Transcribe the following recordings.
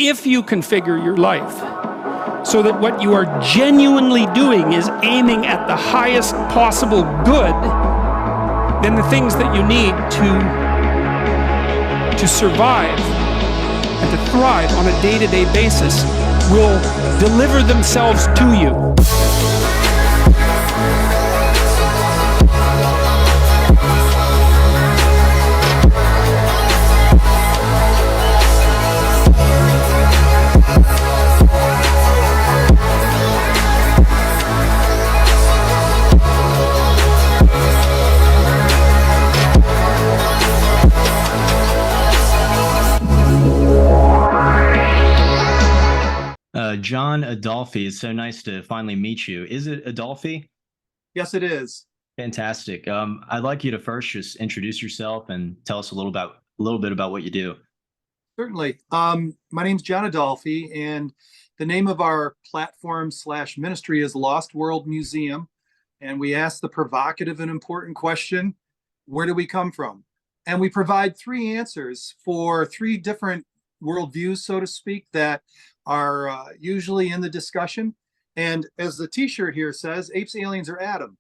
If you configure your life so that what you are genuinely doing is aiming at the highest possible good, then the things that you need to survive and to thrive on a day-to-day basis will deliver themselves to you. John Adolfi, it's so nice to finally meet you. Is it Adolfi? Yes, it is. Fantastic. I'd like you to first just introduce yourself and tell us a little bit about what you do. Certainly. My name's John Adolfi, and the name of our platform/ministry is Lost World Museum. And we ask the provocative and important question, where do we come from? And we provide three answers for three different worldviews, so to speak, that are usually in the discussion. And as the t-shirt here says, apes, aliens, or Adam.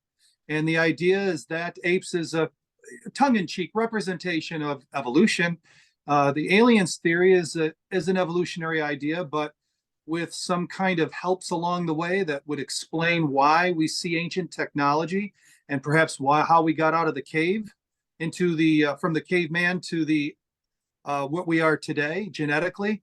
And the idea is that apes is a tongue-in-cheek representation of evolution. The aliens theory is an evolutionary idea, but with some kind of helps along the way that would explain why we see ancient technology and perhaps how we got out of the cave into from the caveman to the what we are today genetically.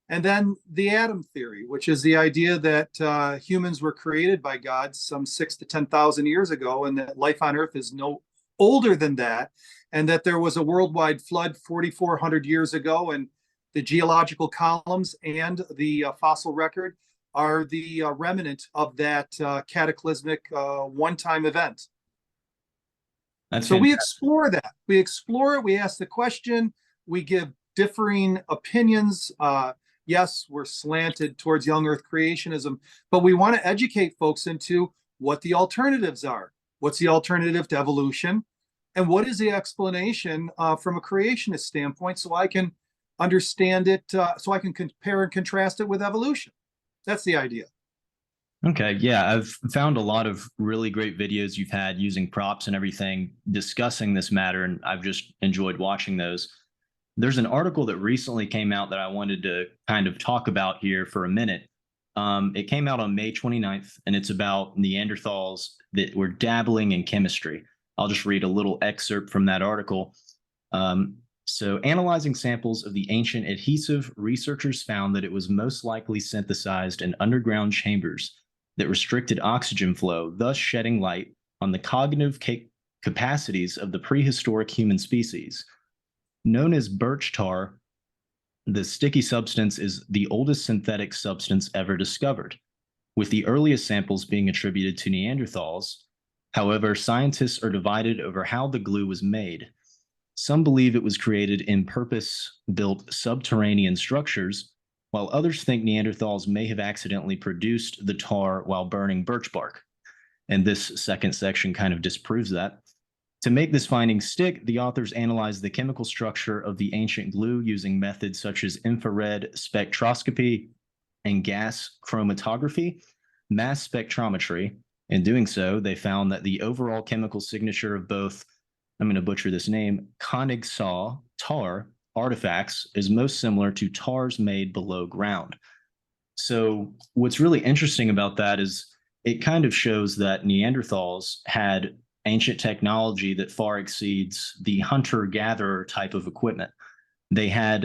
And then the Adam theory, which is the idea that humans were created by God some 6,000 to 10,000 years ago, and that life on Earth is no older than that, and that there was a worldwide flood 4,400 years ago, and the geological columns and the fossil record are the remnant of that cataclysmic one-time event. So we explore that. We explore it. We ask the question. We give differing opinions. Yes, we're slanted towards young Earth creationism, but we want to educate folks into what the alternatives are. What's the alternative to evolution? And what is the explanation from a creationist standpoint, so I can understand it, so I can compare and contrast it with evolution. That's the idea. Okay, yeah, I've found a lot of really great videos you've had using props and everything discussing this matter, and I've just enjoyed watching those. There's an article that recently came out that I wanted to kind of talk about here for a minute. It came out on May 29th, and it's about Neanderthals that were dabbling in chemistry. I'll just read a little excerpt from that article. So, analyzing samples of the ancient adhesive, researchers found that it was most likely synthesized in underground chambers that restricted oxygen flow, thus shedding light on the cognitive capacities of the prehistoric human species. Known as birch tar, the sticky substance is the oldest synthetic substance ever discovered, with the earliest samples being attributed to Neanderthals. However, scientists are divided over how the glue was made. Some believe it was created in purpose-built subterranean structures, while others think Neanderthals may have accidentally produced the tar while burning birch bark. And this second section kind of disproves that. To make this finding stick, the authors analyzed the chemical structure of the ancient glue using methods such as infrared spectroscopy and gas chromatography, mass spectrometry. In doing so, they found that the overall chemical signature of both, I'm going to butcher this name, Koenigsegg tar artifacts is most similar to tars made below ground. So what's really interesting about that is it kind of shows that Neanderthals had ancient technology that far exceeds the hunter-gatherer type of equipment. They had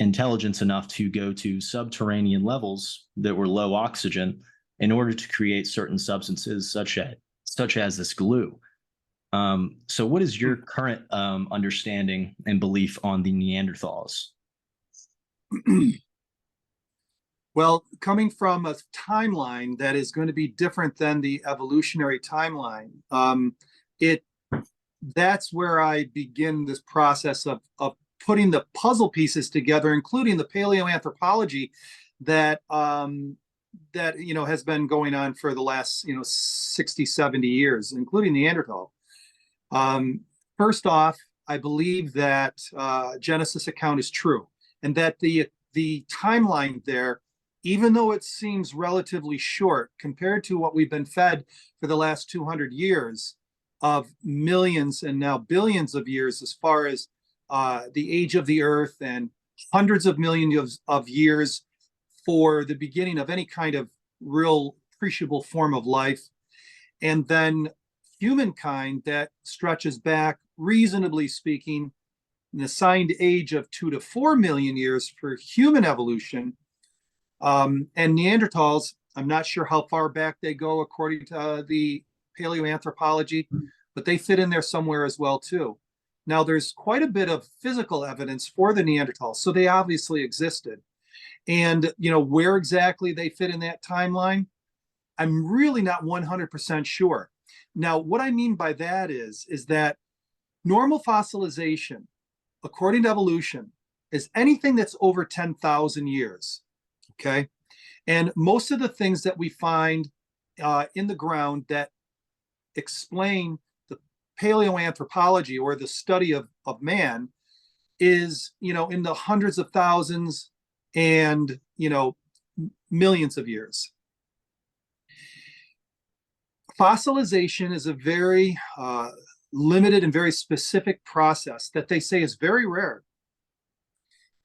intelligence enough to go to subterranean levels that were low oxygen in order to create certain substances such as this glue. So what is your current understanding and belief on the Neanderthals? Well, coming from a timeline that is going to be different than the evolutionary timeline, that's where I begin this process of putting the puzzle pieces together, including the paleoanthropology that has been going on for the last 60, 70 years, including Neanderthal. First off, I believe that Genesis account is true, and that the the timeline there, even though it seems relatively short compared to what we've been fed for the last 200 years of millions and now billions of years, as far as the age of the earth and hundreds of millions of years for the beginning of any kind of real appreciable form of life. And then humankind that stretches back, reasonably speaking, an assigned age of 2 to 4 million years for human evolution. And Neanderthals, I'm not sure how far back they go according to the paleoanthropology, but they fit in there somewhere as well too. Now there's quite a bit of physical evidence for the Neanderthals, so they obviously existed. And where exactly they fit in that timeline, I'm really not 100% sure. Now, what I mean by that is that normal fossilization, according to evolution, is anything that's over 10,000 years, okay? And most of the things that we find in the ground that explain the paleoanthropology or the study of man is, in the hundreds of thousands and, millions of years. Fossilization is a very limited and very specific process that they say is very rare.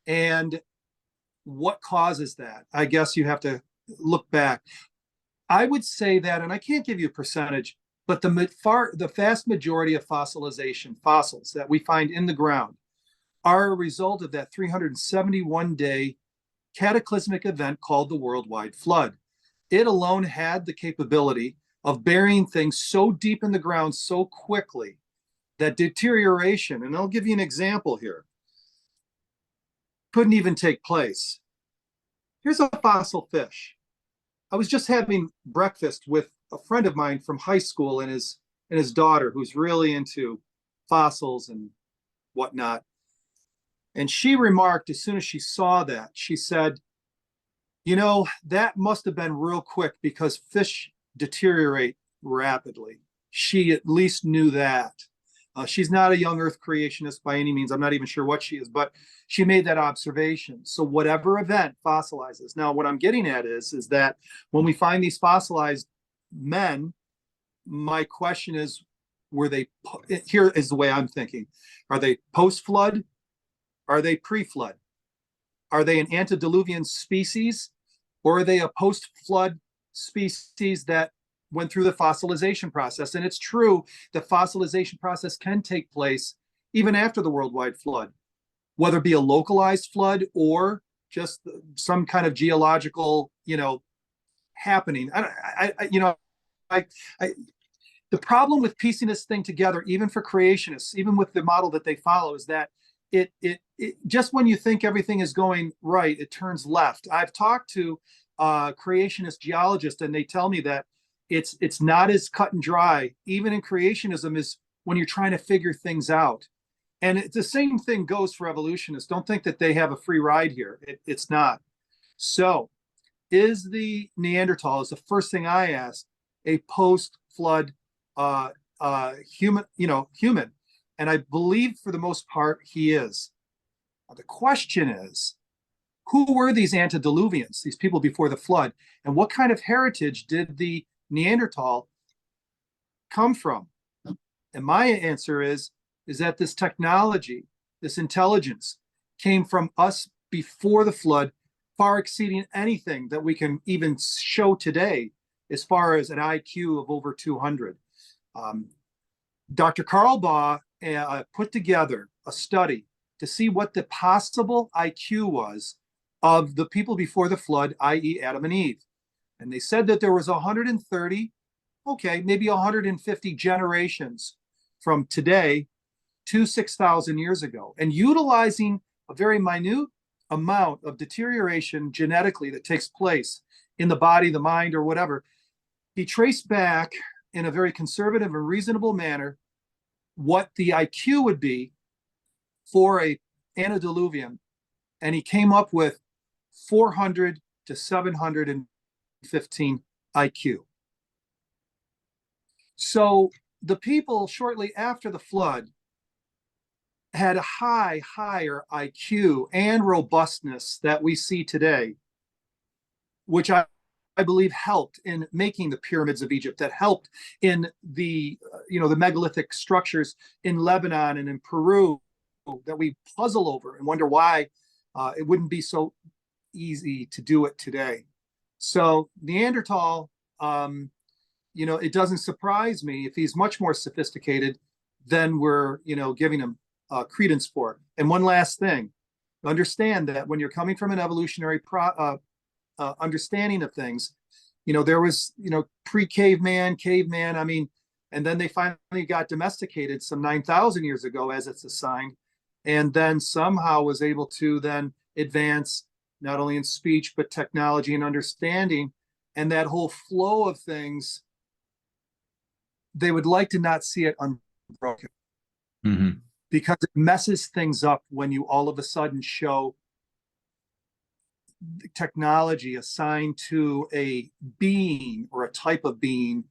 And what causes that? I guess you have to look back. I would say that, and I can't give you a percentage, but the vast majority of fossilization, fossils that we find in the ground, are a result of that 371-day cataclysmic event called the worldwide flood. It alone had the capability of burying things so deep in the ground so quickly that deterioration, and I'll give you an example here, couldn't even take place. Here's a fossil fish. I was just having breakfast with a friend of mine from high school and his daughter, who's really into fossils and whatnot. And she remarked, as soon as she saw that, she said, that must have been real quick because fish deteriorate rapidly. She at least knew that. She's not a young earth creationist by any means. I'm not even sure what she is, but she made that observation. So whatever event fossilizes. Now, what I'm getting at is that when we find these fossilized men, my question is, here is the way I'm thinking. Are they post-flood? Are they pre-flood? Are they an antediluvian species? Or are they a post-flood species that went through the fossilization process? And it's true, the fossilization process can take place even after the worldwide flood, whether it be a localized flood or just some kind of geological, happening. The problem with piecing this thing together, even for creationists, even with the model that they follow, is that it just when you think everything is going right, it turns left. I've talked to creationist geologists, and they tell me that it's not as cut and dry, even in creationism, as when you're trying to figure things out. And the same thing goes for evolutionists. Don't think that they have a free ride here. It's not. So, is the Neanderthal, is the first thing I ask, a post-flood human? Human. And I believe for the most part he is. Now, the question is, who were these antediluvians, these people before the flood, and what kind of heritage did the Neanderthal come from? And my answer is that this technology, this intelligence, came from us before the flood, far exceeding anything that we can even show today as far as an IQ of over 200. Dr. Carl Baugh put together a study to see what the possible IQ was of the people before the flood, i.e. Adam and Eve. And they said that there was 130, maybe 150 generations from today to 6,000 years ago. And utilizing a very minute amount of deterioration genetically that takes place in the body, the mind, or whatever, he traced back in a very conservative and reasonable manner what the IQ would be for a antediluvian, and he came up with 400 to 715 IQ. So the people shortly after the flood had a higher IQ and robustness that we see today, which I believe helped in making the pyramids of Egypt, that helped in the the megalithic structures in Lebanon and in Peru that we puzzle over and wonder why it wouldn't be so easy to do it today. So Neanderthal, it doesn't surprise me if he's much more sophisticated than we're giving him credence for. And one last thing, understand that when you're coming from an evolutionary understanding of things, there was pre-caveman, caveman, and then they finally got domesticated some 9,000 years ago, as it's assigned, and then somehow was able to then advance not only in speech but technology and understanding, and that whole flow of things, they would like to not see it unbroken. Mm-hmm. Because it messes things up when you all of a sudden show technology assigned to a being or a type of being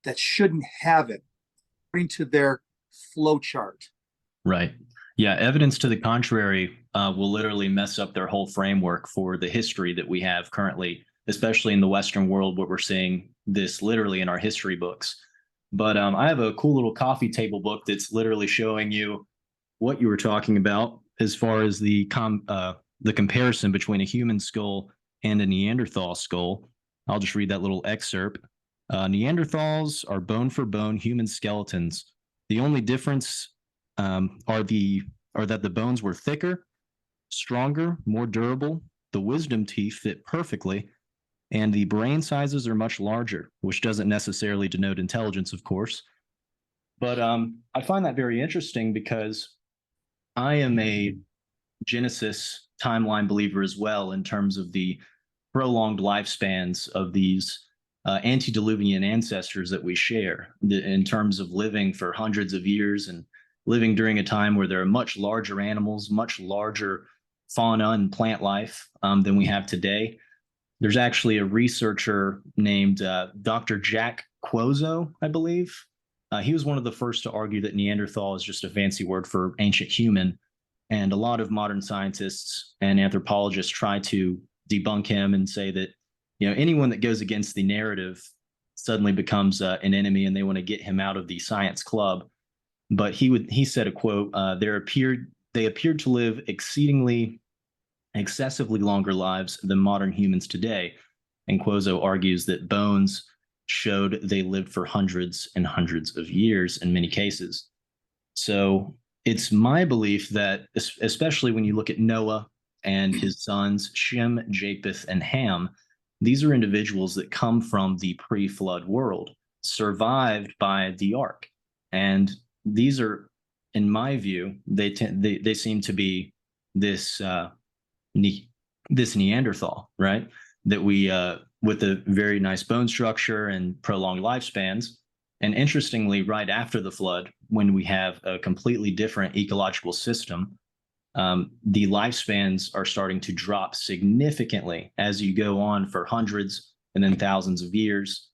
that shouldn't have it, according to their flow chart. Right. Yeah. Evidence to the contrary will literally mess up their whole framework for the history that we have currently, especially in the Western world, where we're seeing this literally in our history books. But I have a cool little coffee table book that's literally showing you what you were talking about as far as the comparison between a human skull and a Neanderthal skull. I'll just read that little excerpt. Neanderthals are bone for bone human skeletons. The only difference are that the bones were thicker, stronger, more durable. The wisdom teeth fit perfectly, and the brain sizes are much larger, which doesn't necessarily denote intelligence, of course. But I find that very interesting because I am a Genesis timeline believer as well, in terms of the prolonged lifespans of these antediluvian ancestors that we share, in terms of living for hundreds of years and living during a time where there are much larger animals, much larger fauna and plant life than we have today. There's actually a researcher named Dr. Jack Quozo, I believe. He was one of the first to argue that Neanderthal is just a fancy word for ancient human. And a lot of modern scientists and anthropologists try to debunk him and say that, anyone that goes against the narrative suddenly becomes an enemy, and they want to get him out of the science club. But he said a quote, they appeared to live excessively longer lives than modern humans today. And Quozo argues that bones showed they lived for hundreds and hundreds of years in many cases. So it's my belief that, especially when you look at Noah and his sons, Shem, Japheth, and Ham, these are individuals that come from the pre-flood world, survived by the ark. And these are, in my view, they seem to be this Neanderthal, right? That we, with a very nice bone structure and prolonged lifespans. And interestingly, right after the flood, when we have a completely different ecological system, the lifespans are starting to drop significantly as you go on for hundreds and then thousands of years.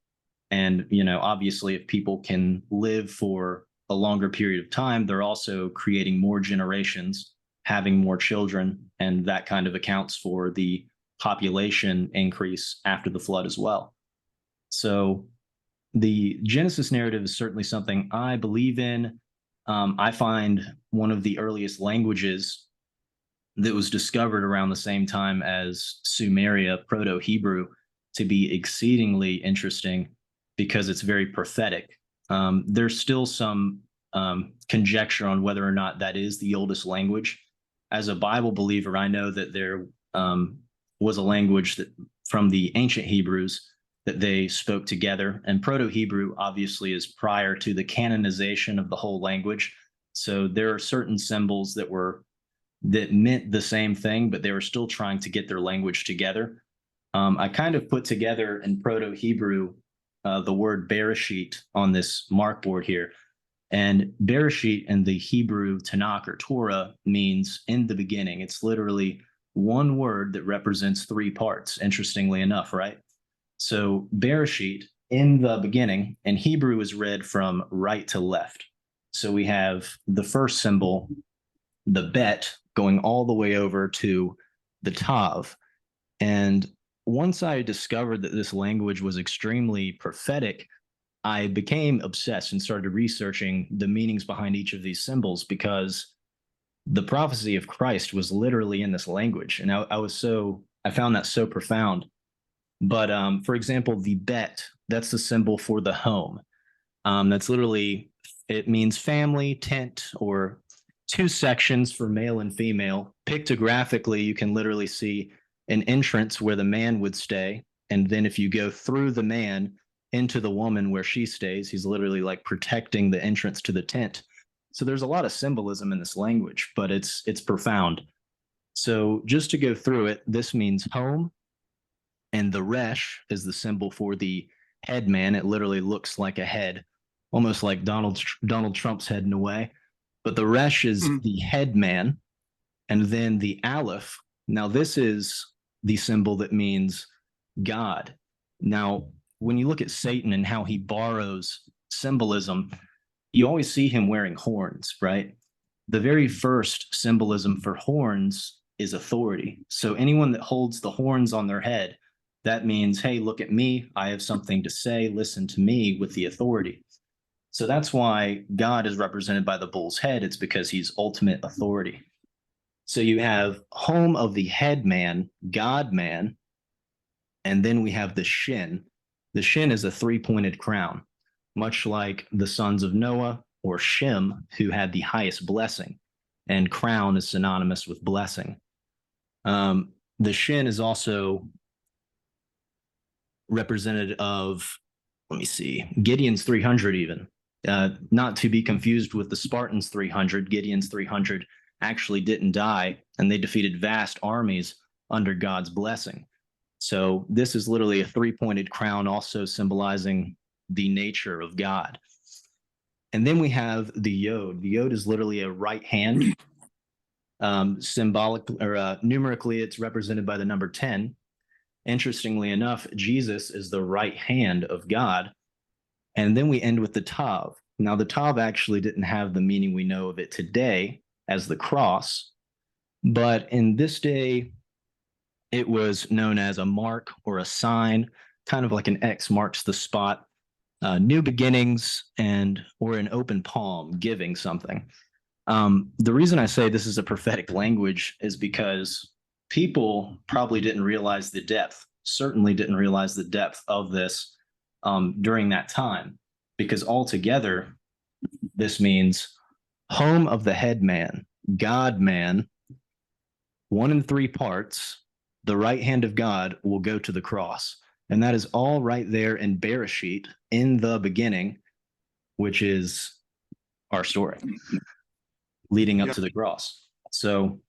And, obviously, if people can live for a longer period of time, they're also creating more generations, having more children, and that kind of accounts for the population increase after the flood as well. So the Genesis narrative is certainly something I believe in. I find one of the earliest languages that was discovered around the same time as Sumeria, Proto-Hebrew, to be exceedingly interesting because it's very prophetic. There's still some conjecture on whether or not that is the oldest language. As a Bible believer, I know that there was a language that from the ancient Hebrews that they spoke together. And Proto-Hebrew obviously is prior to the canonization of the whole language. So there are certain symbols that meant the same thing, but they were still trying to get their language together. I kind of put together in Proto-Hebrew the word Bereshit on this markboard here. And Bereshit in the Hebrew Tanakh or Torah means in the beginning. It's literally one word that represents three parts, interestingly enough, right? So Bereshit, in the beginning, and Hebrew is read from right to left. So we have the first symbol the bet going all the way over to the tav. And once I discovered that this language was extremely prophetic, I became obsessed and started researching the meanings behind each of these symbols, because the prophecy of Christ was literally in this language. And I found that so profound. But for example, the bet, that's the symbol for the home. That's literally, it means family, tent, or two sections for male and female. Pictographically, you can literally see an entrance where the man would stay. And then if you go through the man into the woman where she stays, he's literally like protecting the entrance to the tent. So there's a lot of symbolism in this language, but it's profound. So just to go through it, this means home, and the resh is the symbol for the head man. It literally looks like a head, almost like Donald Trump's head in a way. But the resh is the head man, and then the aleph. Now this is the symbol that means God. Now, when you look at Satan and how he borrows symbolism, you always see him wearing horns, right? The very first symbolism for horns is authority. So anyone that holds the horns on their head, that means, hey, look at me. I have something to say. Listen to me with the authority. So that's why God is represented by the bull's head. It's because he's ultimate authority. So you have home of the head man, God man, and then we have the shin. The shin is a three-pointed crown, much like the sons of Noah or Shem, who had the highest blessing, and crown is synonymous with blessing. The shin is also representative of, let me see, Gideon's 300 even. Not to be confused with the Spartans' 300. Gideon's 300 actually didn't die, and they defeated vast armies under God's blessing. So this is literally a three-pointed crown, also symbolizing the nature of God. And then we have the yod. The yod is literally a right hand. Symbolic or numerically, it's represented by the number 10. Interestingly enough, Jesus is the right hand of God. And then we end with the tav. Now, the tav actually didn't have the meaning we know of it today as the cross, but in this day, it was known as a mark or a sign, kind of like an X marks the spot, new beginnings, or an open palm, giving something. The reason I say this is a prophetic language is because people probably didn't realize the depth, certainly didn't realize the depth of this during that time, because altogether, this means home of the head man, God man, 1 in 3 parts, the right hand of God will go to the cross. And that is all right there in Bereshit, in the beginning, which is our story leading up to the cross. So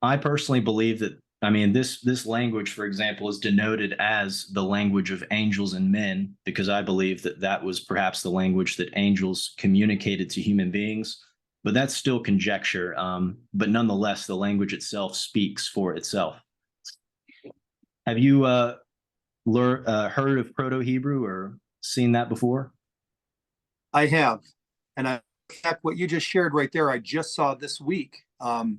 I personally believe that, this language, for example, is denoted as the language of angels and men, because I believe that that was perhaps the language that angels communicated to human beings. But that's still conjecture. But nonetheless, the language itself speaks for itself. Have you heard of Proto-Hebrew or seen that before? I have. And in fact, what you just shared right there, I just saw this week. And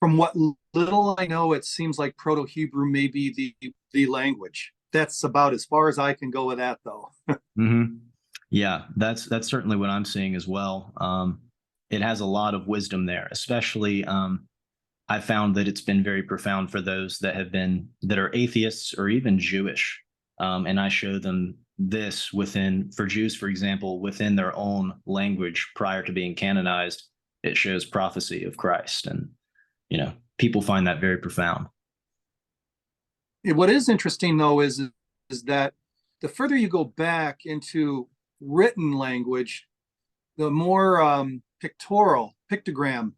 from what little I know, it seems like Proto-Hebrew may be the language. That's about as far as I can go with that, though. Mm-hmm. Yeah, that's certainly what I'm seeing as well. It has a lot of wisdom there, especially I found that it's been very profound for those that are atheists or even Jewish. And I show them this for Jews, for example, within their own language prior to being canonized. It shows prophecy of Christ, and people find that very profound. What is interesting, though, is that the further you go back into written language, the more pictogram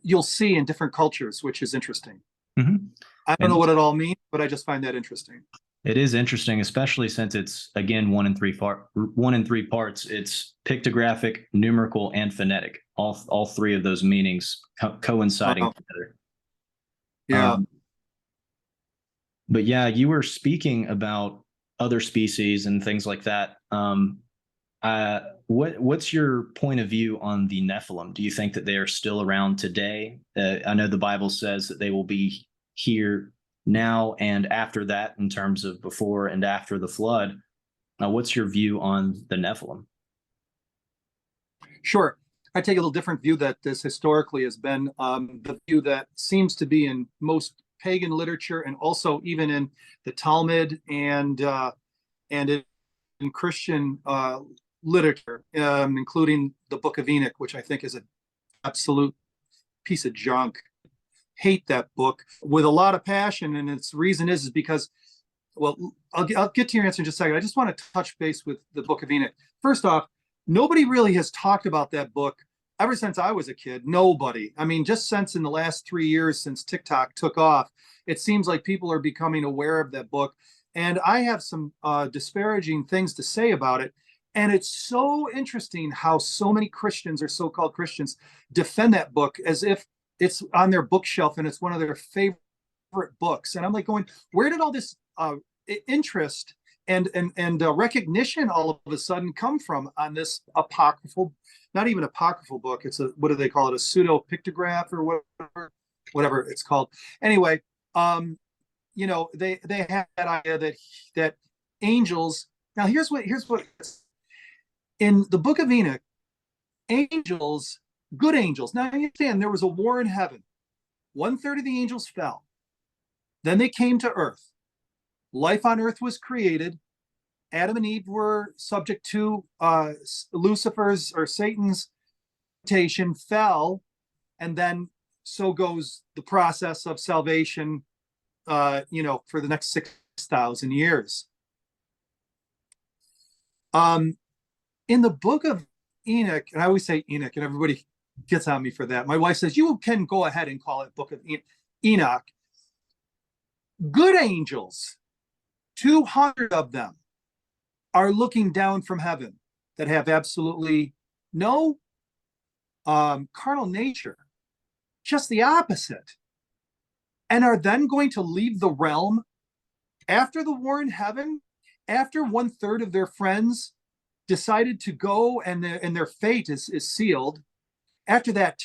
you'll see in different cultures, which is interesting. Mm-hmm. I don't know what it all means, but I just find that interesting. It is interesting, especially since it's, again, 1 in 3 parts. It's pictographic, numerical, and phonetic. All 3 of those meanings coinciding together. Yeah. But yeah, you were speaking about other species and things like that. What's your point of view on the Nephilim? Do you think that they are still around today? I know the Bible says that they will be here now and after that, in terms of before and after the flood. What's your view on the Nephilim? Sure. I take a little different view that this historically has been the view that seems to be in most pagan literature, and also even in the Talmud and in Christian literature, including the Book of Enoch, which I think is an absolute piece of junk. Hate that book with a lot of passion, and its reason is because, well, I'll get to your answer in just a second. I just want to touch base with the Book of Enoch. First off, nobody really has talked about that book ever since I was a kid. Nobody. I mean, just since in the last 3 years since TikTok took off, it seems like people are becoming aware of that book. And I have some disparaging things to say about it. And it's so interesting how so many Christians or so-called Christians defend that book as if it's on their bookshelf and it's one of their favorite books. And I'm like going, where did all this interest and recognition all of a sudden come from on this apocryphal, not even apocryphal book? It's a, what do they call it? A pseudo pictograph or whatever it's called. Anyway, you know, they had that idea that angels. Now here's what in the Book of Enoch, angels, good angels. Now you understand there was a war in heaven. 1/3 of the angels fell. Then they came to earth. Life on earth was created. Adam and Eve were subject to Lucifer's or Satan's temptation, fell, and then so goes the process of salvation, you know, for the next 6,000 years. In the Book of Enoch, and I always say Enoch, and everybody gets on me for that. My wife says, you can go ahead and call it Book of Enoch. Good angels, 200 of them, are looking down from heaven that have absolutely no carnal nature, just the opposite, and are then going to leave the realm after the war in heaven, after 1/3 of their friends decided to go and their fate is sealed. After that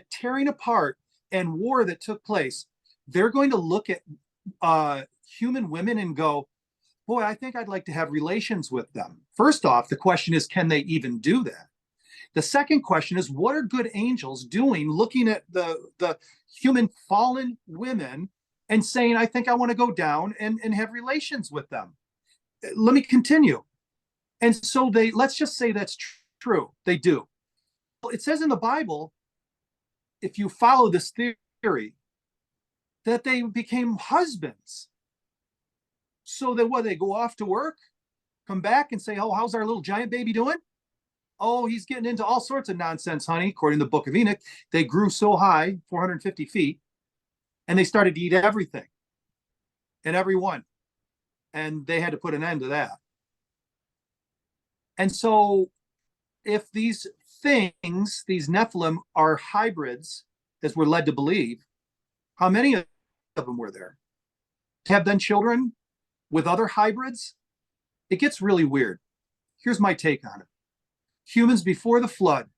tearing apart and war that took place, they're going to look at human women and go, boy, I think I'd like to have relations with them. First off, the question is, can they even do that? The second question is, what are good angels doing looking at the human fallen women and saying, I think I want to go down and have relations with them? Let me continue. And so let's just say that's true. They do. It says in the Bible, if you follow this theory, that they became husbands. So that what, they go off to work, come back and say, oh, how's our little giant baby doing? Oh, he's getting into all sorts of nonsense, honey. According to the Book of Enoch, they grew so high, 450 feet, and they started to eat everything and everyone. And they had to put an end to that. And so if these things, these Nephilim, are hybrids, as we're led to believe, how many of them were there? Have been children with other hybrids? It gets really weird. Here's my take on it. Humans before the flood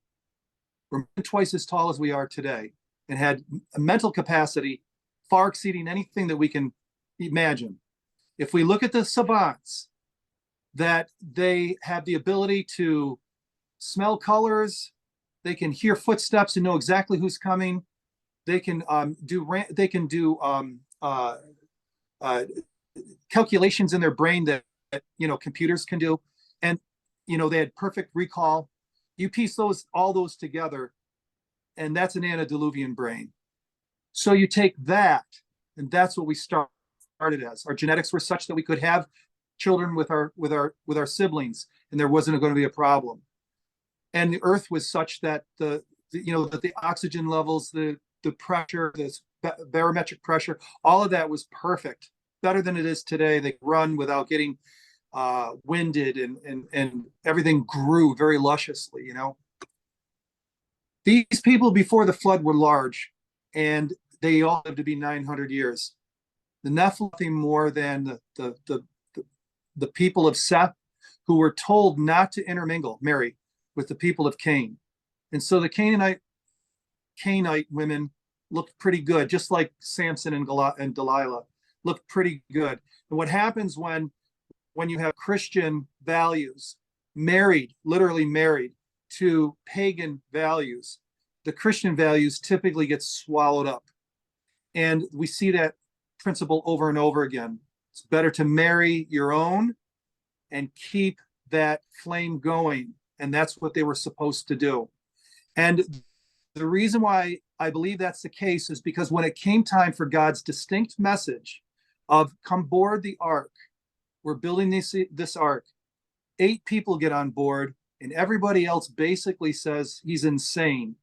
were twice as tall as we are today and had a mental capacity far exceeding anything that we can imagine. If we look at the savants, that they have the ability to smell colors, they can hear footsteps and know exactly who's coming. They can do calculations in their brain that you know computers can do, and you know they had perfect recall. You piece all those together, and that's an antediluvian brain. So you take that, and that's what we started as. Our genetics were such that we could have children with our siblings, and there wasn't going to be a problem. And the earth was such that the oxygen levels, the pressure, the barometric pressure, all of that was perfect, better than it is today. They run without getting winded, and everything grew very lusciously. You know, these people before the flood were large, and they all lived to be 900 years. The Nephilim, nothing more than the people of Seth, who were told not to marry with the people of Cain. And so the Canaanite women looked pretty good, just like Samson and Delilah looked pretty good. And what happens when you have Christian values literally married to pagan values, the Christian values typically get swallowed up. And we see that principle over and over again. It's better to marry your own and keep that flame going. And that's what they were supposed to do. And the reason why I believe that's the case is because when it came time for God's distinct message of come board the ark, we're building this ark, 8 people get on board and everybody else basically says he's insane.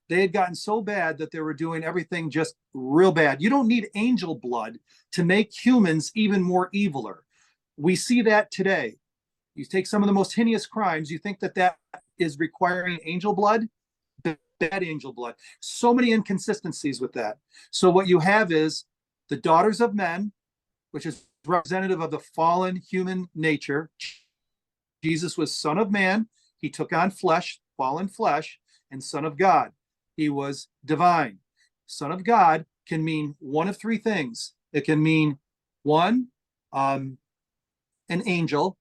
They had gotten so bad that they were doing everything just real bad. You don't need angel blood to make humans even more eviler. We see that today. You take some of the most heinous crimes, you think that is requiring angel blood? Bad angel blood. So many inconsistencies with that. So what you have is the daughters of men, which is representative of the fallen human nature. Jesus was Son of Man. He took on flesh, fallen flesh, and Son of God. He was divine. Son of God can mean one of 3 things. It can mean 1, an angel.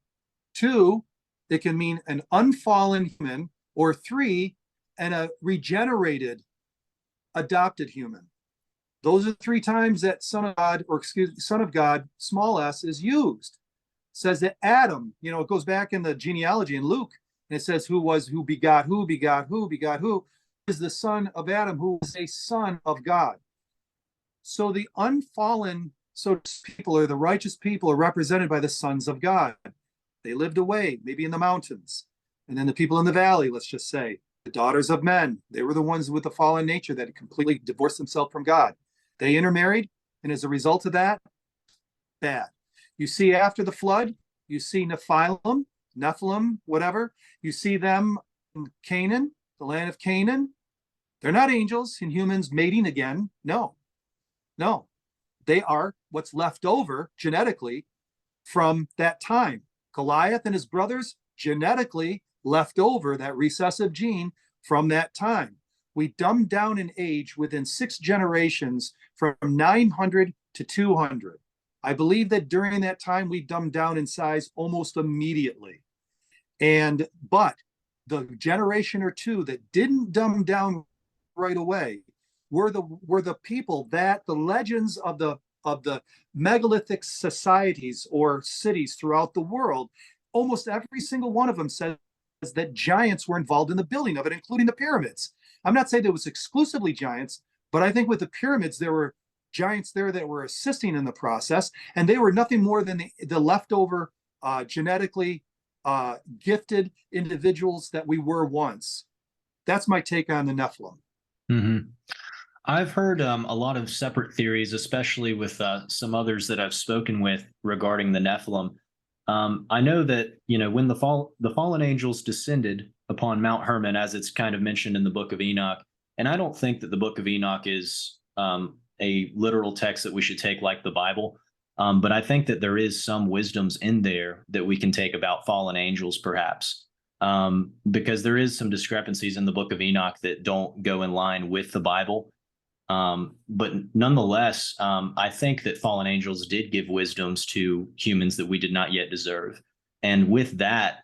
2, it can mean an unfallen human. Or 3, and a regenerated, adopted human. Those are 3 times that Son of God, small s, is used. It says that Adam, it goes back in the genealogy in Luke, and it says who begot who, is the son of Adam, who is a son of God. So the unfallen people, or the righteous people, are represented by the sons of God. They lived away, maybe in the mountains. And then the people in the valley, let's just say, the daughters of men, they were the ones with the fallen nature that had completely divorced themselves from God. They intermarried, and as a result of that, bad. You see after the flood, you see Nephilim, whatever. You see them in Canaan, the land of Canaan. They're not angels and humans mating again. No. They are what's left over genetically from that time. Goliath and his brothers genetically left over that recessive gene from that time. We dumbed down in age within 6 generations from 900 to 200. I believe that during that time, we dumbed down in size almost immediately. But the generation or 2 that didn't dumb down right away were the people that the legends of the megalithic societies or cities throughout the world, almost every single one of them says that giants were involved in the building of it, including the pyramids. I'm not saying it was exclusively giants, but I think with the pyramids, there were giants there that were assisting in the process, and they were nothing more than the leftover genetically gifted individuals that we were once. That's my take on the Nephilim. Mm-hmm. I've heard a lot of separate theories, especially with some others that I've spoken with regarding the Nephilim. I know that, when the fallen angels descended upon Mount Hermon, as it's kind of mentioned in the Book of Enoch, and I don't think that the Book of Enoch is a literal text that we should take like the Bible, but I think that there is some wisdoms in there that we can take about fallen angels, perhaps, because there is some discrepancies in the Book of Enoch that don't go in line with the Bible. But nonetheless, I think that fallen angels did give wisdoms to humans that we did not yet deserve. And with that,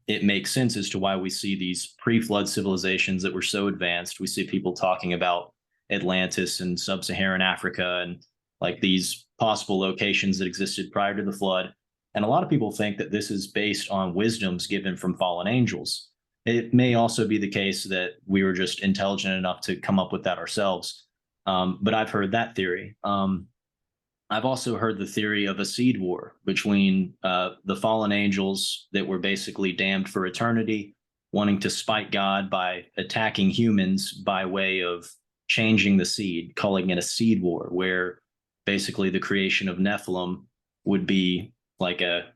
it makes sense as to why we see these pre-flood civilizations that were so advanced. We see people talking about Atlantis and sub-Saharan Africa and like these possible locations that existed prior to the flood. And a lot of people think that this is based on wisdoms given from fallen angels. It may also be the case that we were just intelligent enough to come up with that ourselves. But I've heard that theory. I've also heard the theory of a seed war between the fallen angels that were basically damned for eternity, wanting to spite God by attacking humans by way of changing the seed, calling it a seed war, where basically the creation of Nephilim would be like a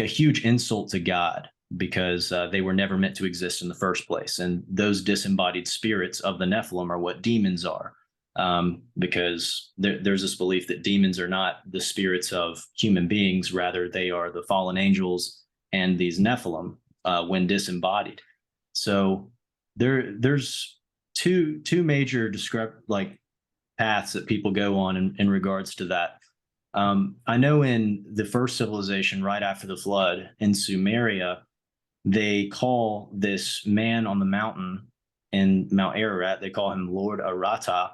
huge insult to God, because they were never meant to exist in the first place. And those disembodied spirits of the Nephilim are what demons are. because there's this belief that demons are not the spirits of human beings, rather they are the fallen angels and these Nephilim when disembodied. So there's two major paths that people go on in regards to that. I know in the first civilization right after the flood in Sumeria, they call this man on the mountain in Mount Ararat, they call him Lord Arata,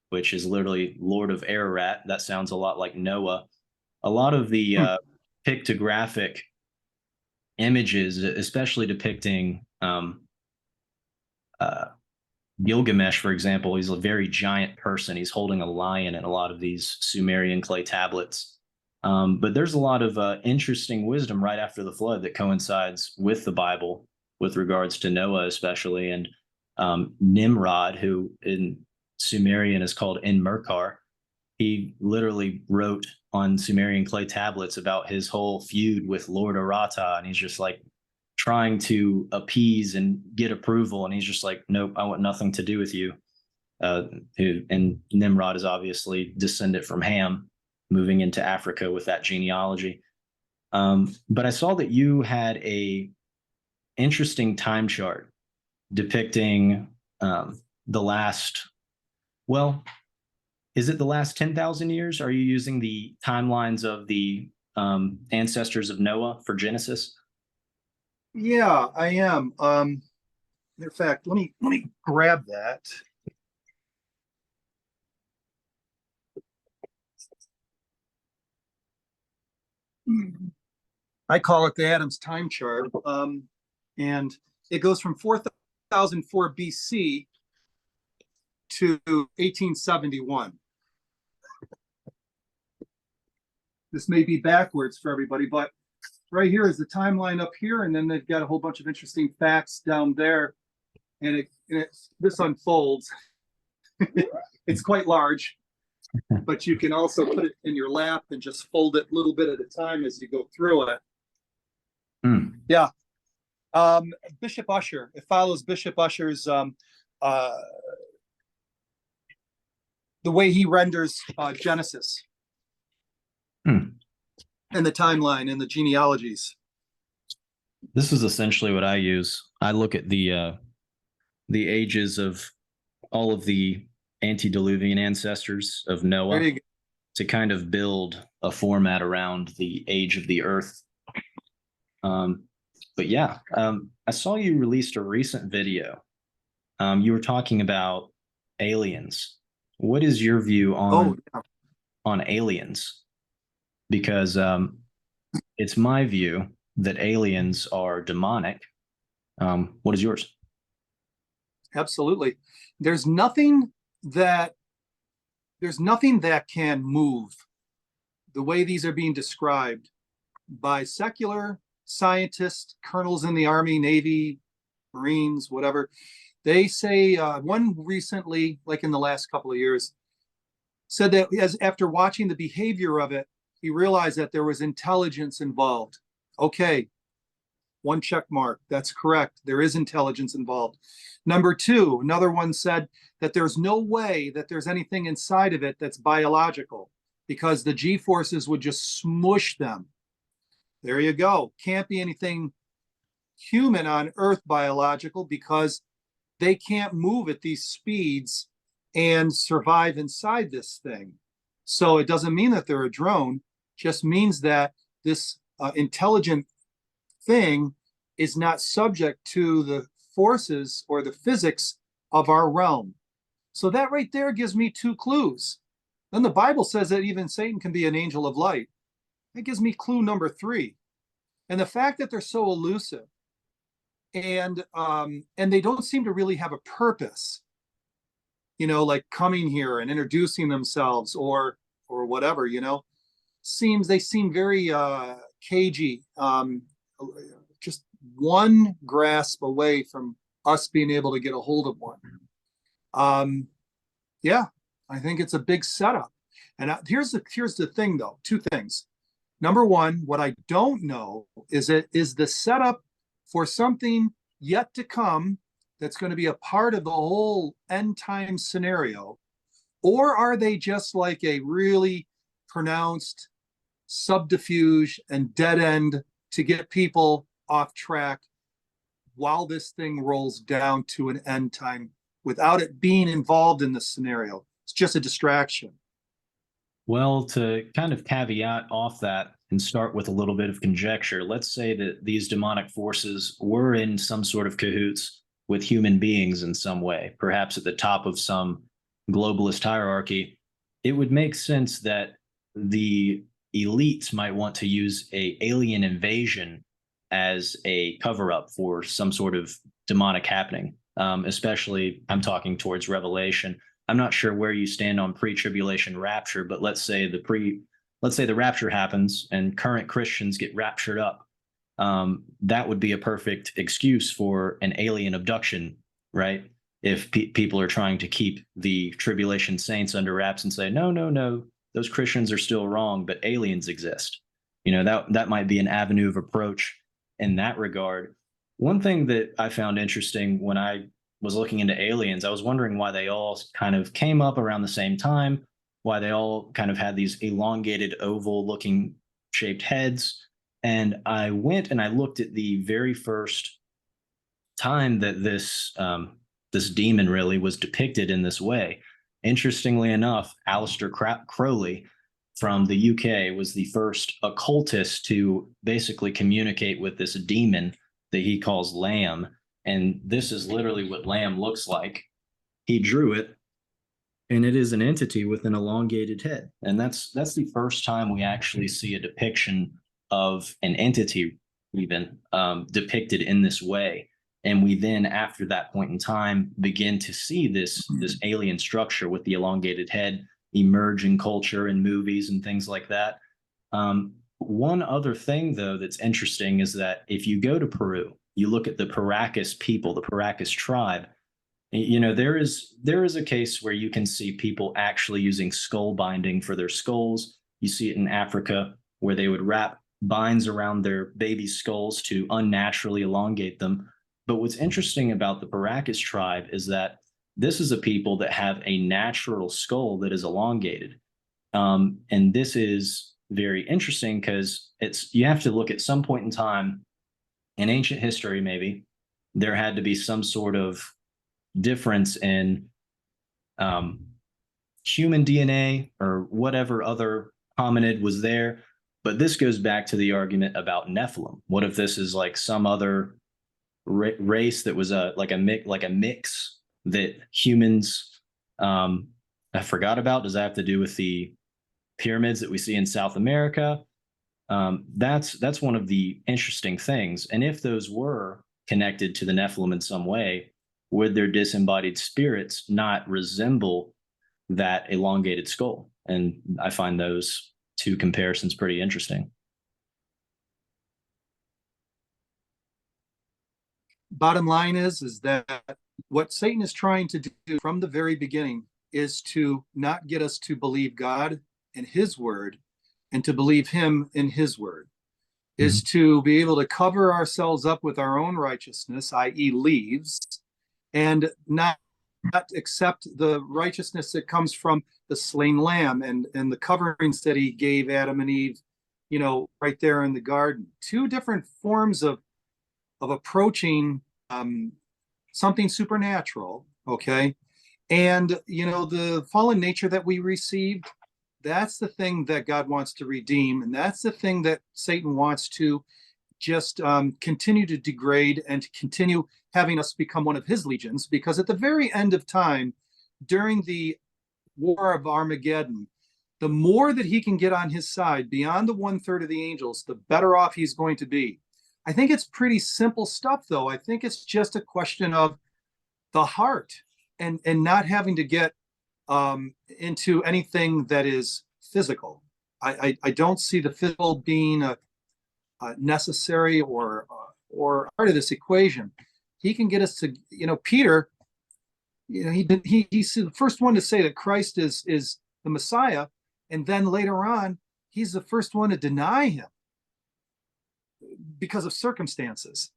which is literally Lord of Ararat. That sounds a lot like Noah. A lot of the pictographic images, especially depicting Gilgamesh, for example, he's a very giant person. He's holding a lion in a lot of these Sumerian clay tablets. But there's a lot of interesting wisdom right after the flood that coincides with the Bible with regards to Noah, especially. And Nimrod, who in Sumerian is called Enmerkar, he literally wrote on Sumerian clay tablets about his whole feud with Lord Arata. And he's just like trying to appease and get approval. And he's just like, nope, I want nothing to do with you. And Nimrod is obviously descended from Ham, moving into Africa with that genealogy. But I saw that you had a interesting time chart depicting the last, well, is it the last 10,000 years? Are you using the timelines of the ancestors of Noah for Genesis? Yeah, I am. In fact, let me grab that. I call it the Adam's time chart, and it goes from 4004 BC to 1871. This may be backwards for everybody, but right here is the timeline up here, and then they've got a whole bunch of interesting facts down there, and this unfolds. It's quite large, but you can also put it in your lap and just fold it a little bit at a time as you go through it. Yeah. Bishop Usher, it follows Bishop Usher's the way he renders Genesis and the timeline and the genealogies. This is essentially what I use. I look at the ages of all of the antediluvian ancestors of Noah to kind of build a format around the age of the earth. But yeah, I saw you released a recent video. You were talking about aliens. What is your view on aliens? Because it's my view that aliens are demonic. What is yours? Absolutely. There's nothing that can move the way these are being described by secular scientists, colonels in the Army, Navy, Marines, whatever. They say one recently, like in the last couple of years, said that after watching the behavior of it, he realized that there was intelligence involved. Okay, one check mark. That's correct. There is intelligence involved. Number two, another one said that there's no way that there's anything inside of it that's biological because the G-forces would just smush them. There you go. Can't be anything human on Earth biological because they can't move at these speeds and survive inside this thing. So it doesn't mean that they're a drone, just means that this intelligent thing is not subject to the forces or the physics of our realm. So that right there gives me two clues. Then the Bible says that even Satan can be an angel of light. That gives me clue number three. And the fact that they're so elusive and they don't seem to really have a purpose, you know, like coming here and introducing themselves or whatever, you know, they seem very cagey, just one grasp away from us being able to get a hold of one. Yeah, I think it's a big setup. And here's the thing, though. Two things. Number one, what I don't know is the setup for something yet to come that's going to be a part of the whole end time scenario, Or are they just like a really pronounced subterfuge and dead end to get people off track while this thing rolls down to an end time without it being involved in the scenario? It's just a distraction. Well, to kind of caveat off that and start with a little bit of conjecture, let's say that these demonic forces were in some sort of cahoots with human beings in some way, perhaps at the top of some globalist hierarchy. It would make sense that the elites might want to use a alien invasion as a cover-up for some sort of demonic happening. Especially, I'm talking towards Revelation. I'm not sure where you stand on pre-tribulation rapture, but let's say the rapture happens and current Christians get raptured up. That would be a perfect excuse for an alien abduction, right? If people are trying to keep the tribulation saints under wraps and say, no, no, no, those Christians are still wrong, but aliens exist. That might be an avenue of approach in that regard. One thing that I found interesting when I was looking into aliens, I was wondering why they all kind of came up around the same time, why they all kind of had these elongated oval looking shaped heads. And I went and I looked at the very first time that this demon really was depicted in this way. Interestingly enough, Aleister Crowley from the UK was the first occultist to basically communicate with this demon that he calls Lamb. And this is literally what Lamb looks like. He drew it, and it is an entity with an elongated head. And that's the first time we actually see a depiction of an entity even depicted in this way. And we then, after that point in time, begin to see this alien structure with the elongated head emerge in culture and movies and things like that. One other thing, though, that's interesting is that if you go to Peru, you look at the Paracas people, the Paracas tribe, there is a case where you can see people actually using skull binding for their skulls. You see it in Africa where they would wrap binds around their baby skulls to unnaturally elongate them. But what's interesting about the Paracas tribe is that this is a people that have a natural skull that is elongated. And this is very interesting because you have to look at some point in time in ancient history, maybe there had to be some sort of difference in human DNA or whatever other hominid was there. But this goes back to the argument about Nephilim. What if this is like some other race that was like a mix that humans I forgot about? Does that have to do with the pyramids that we see in South America? That's one of the interesting things. And if those were connected to the Nephilim in some way, would their disembodied spirits not resemble that elongated skull? And I find those two comparisons pretty interesting. Bottom line is that what Satan is trying to do from the very beginning is to not get us to believe God and his word and to believe him in his word, is to be able to cover ourselves up with our own righteousness, i.e. leaves, and not accept the righteousness that comes from the slain lamb and the coverings that he gave Adam and Eve, right there in the garden. Two different forms of approaching something supernatural, okay? And, the fallen nature that we received, that's the thing that God wants to redeem. And that's the thing that Satan wants to just continue to degrade and to continue having us become one of his legions. Because at the very end of time, during the War of Armageddon, the more that he can get on his side beyond the 1/3 of the angels, the better off he's going to be. I think it's pretty simple stuff, though. I think it's just a question of the heart and not having to get into anything that is physical. I don't see the physical being a necessary or part of this equation. He can get us to, Peter, he's the first one to say that Christ is the Messiah. And then later on, he's the first one to deny him because of circumstances.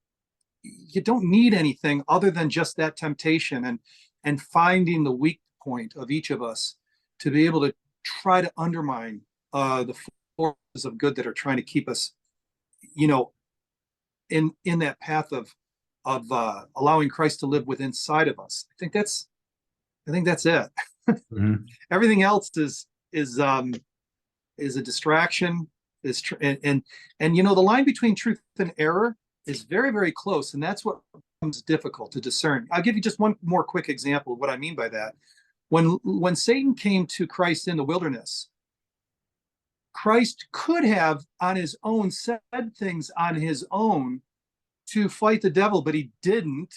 You don't need anything other than just that temptation and finding the weak point of each of us to be able to try to undermine the forces of good that are trying to keep us, you know, in that path of allowing Christ to live within inside of us. I think that's it. Mhm. Everything else is a distraction. And you know, the line between truth and error is very, very close, and that's what becomes difficult to discern. I'll give you just one more quick example of what I mean by that. When Satan came to Christ in the wilderness, Christ could have on his own said things on his own to fight the devil, but he didn't.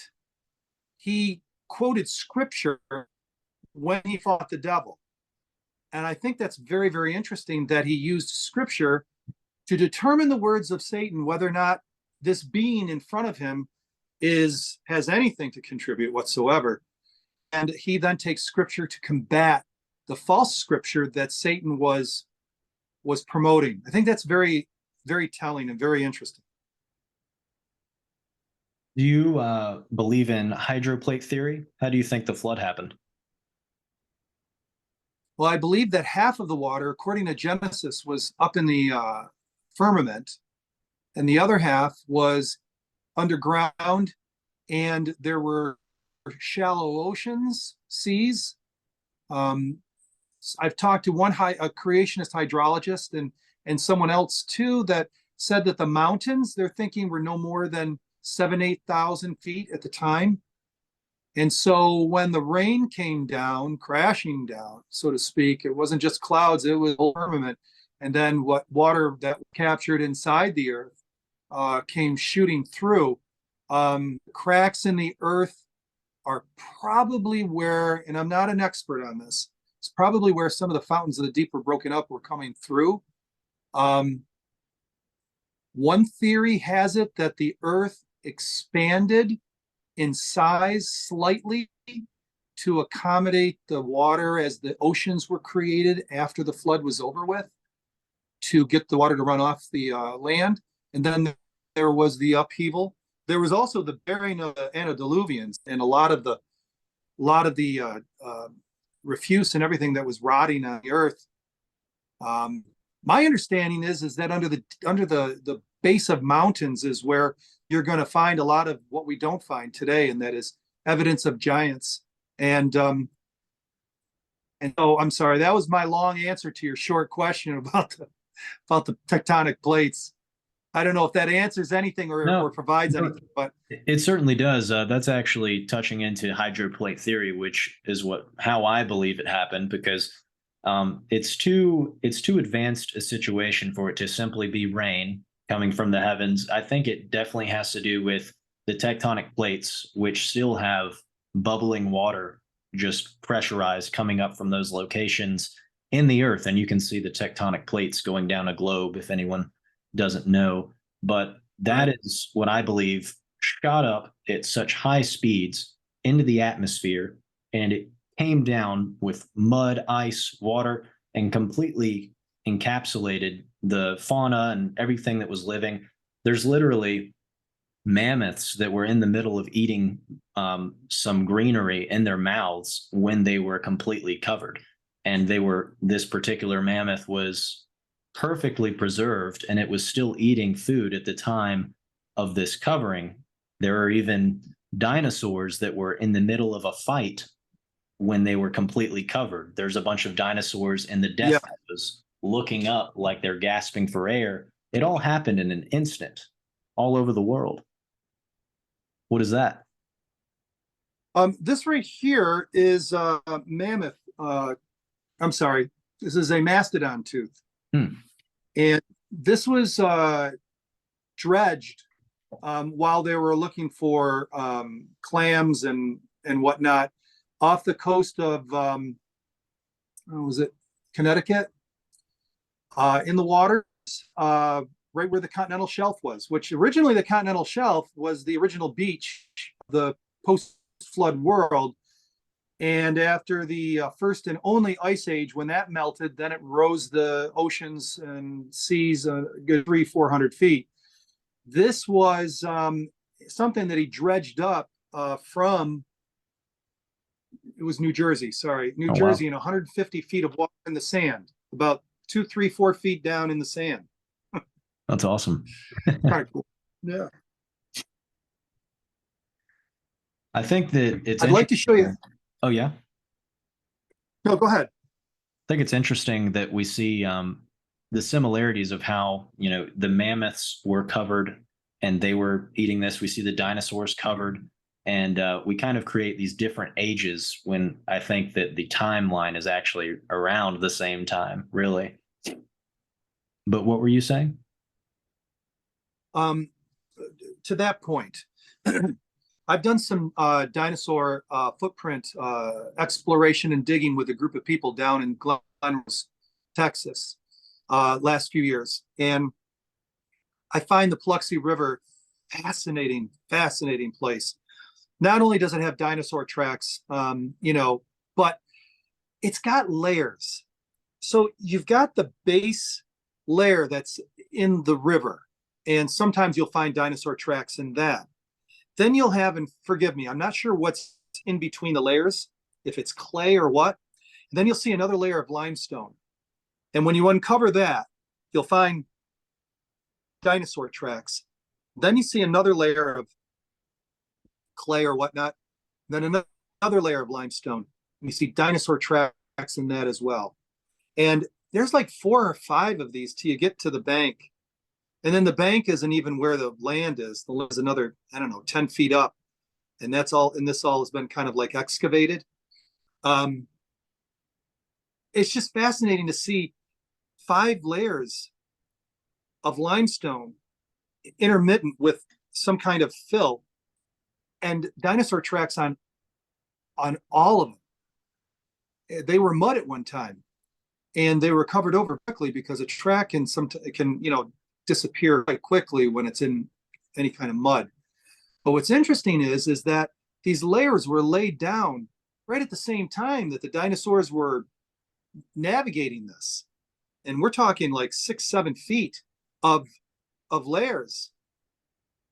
He quoted scripture when he fought the devil. And I think that's very, very interesting that he used scripture to determine the words of Satan, whether or not this being in front of him has anything to contribute whatsoever. And he then takes scripture to combat the false scripture that Satan was promoting. I think that's very, very telling and very interesting. Do you believe in hydroplate theory? How do you think the flood happened? Well, I believe that half of the water, according to Genesis, was up in the firmament, and the other half was underground, and there were shallow oceans, seas. I've talked to a creationist hydrologist and someone else too that said that the mountains they're thinking were no more than 8,000 feet at the time. And so when the rain came down, crashing down, so to speak, it wasn't just clouds, it was a firmament. And then what water that captured inside the earth came shooting through. Cracks in the earth are probably where, and I'm not an expert on this, it's probably where some of the fountains of the deep were broken up, were coming through. One theory has it that the earth expanded in size slightly to accommodate the water as the oceans were created after the flood was over with, to get the water to run off the land. And then there was the upheaval. There was also the burying of the Antediluvians and a lot of the refuse and everything that was rotting on the earth. My understanding is that under the base of mountains is where you're going to find a lot of what we don't find today, and that is evidence of giants. And so I'm sorry, that was my long answer to your short question about the tectonic plates. I don't know if that answers anything or provides anything, but it certainly does. That's actually touching into hydroplate theory, which is how I believe it happened, because it's too advanced a situation for it to simply be rain coming from the heavens. I think it definitely has to do with the tectonic plates, which still have bubbling water just pressurized coming up from those locations in the earth. And you can see the tectonic plates going down a globe if anyone doesn't know. But that is what I believe shot up at such high speeds into the atmosphere, and it came down with mud, ice, water, and completely encapsulated the fauna and everything that was living. There's literally mammoths that were in the middle of eating some greenery in their mouths when they were completely covered. And this particular mammoth was perfectly preserved, and it was still eating food at the time of this covering. There are even dinosaurs that were in the middle of a fight when they were completely covered. There's a bunch of dinosaurs in the death throes looking up like they're gasping for air. It all happened in an instant all over the world. What is that? This right here is a mammoth. I'm sorry, this is a mastodon tooth. And this was dredged while they were looking for clams and whatnot off the coast of was it Connecticut, in the waters right where the continental shelf was, which originally the continental shelf was the original beach of the post-flood world. And after the first and only ice age, when that melted, then it rose the oceans and seas a good 300-400 feet. This was something that he dredged up from it was New Jersey, sorry, New Oh, wow. Jersey, and 150 feet of water in the sand, about 2, 3, 4 feet down in the sand. That's awesome. Kind of cool. Yeah. I think that it's I'd like to show you. interesting. Oh, yeah. No, go ahead. I think it's interesting that we see the similarities of how, the mammoths were covered and they were eating this. We see the dinosaurs covered, and we kind of create these different ages when I think that the timeline is actually around the same time, really. But what were you saying? To that point, I've done some dinosaur footprint exploration and digging with a group of people down in Glen Rose, Texas, last few years. And I find the Paluxy River fascinating place. Not only does it have dinosaur tracks, but it's got layers. So you've got the base layer that's in the river, and sometimes you'll find dinosaur tracks in that. Then you'll have, and forgive me, I'm not sure what's in between the layers, if it's clay or what. And then you'll see another layer of limestone. And when you uncover that, you'll find dinosaur tracks. Then you see another layer of clay or whatnot. Then another layer of limestone. And you see dinosaur tracks in that as well. And there's like 4 or 5 of these till you get to the bank. And then the bank isn't even where the land is. The land is another, 10 feet up. And that's all, and this all has been kind of like excavated. It's just fascinating to see 5 layers of limestone intermittent with some kind of fill, and dinosaur tracks on all of them. They were mud at one time, and they were covered over quickly because a track can disappear quite quickly when it's in any kind of mud. But what's interesting is that these layers were laid down right at the same time that the dinosaurs were navigating this. And we're talking like 6-7 feet of layers.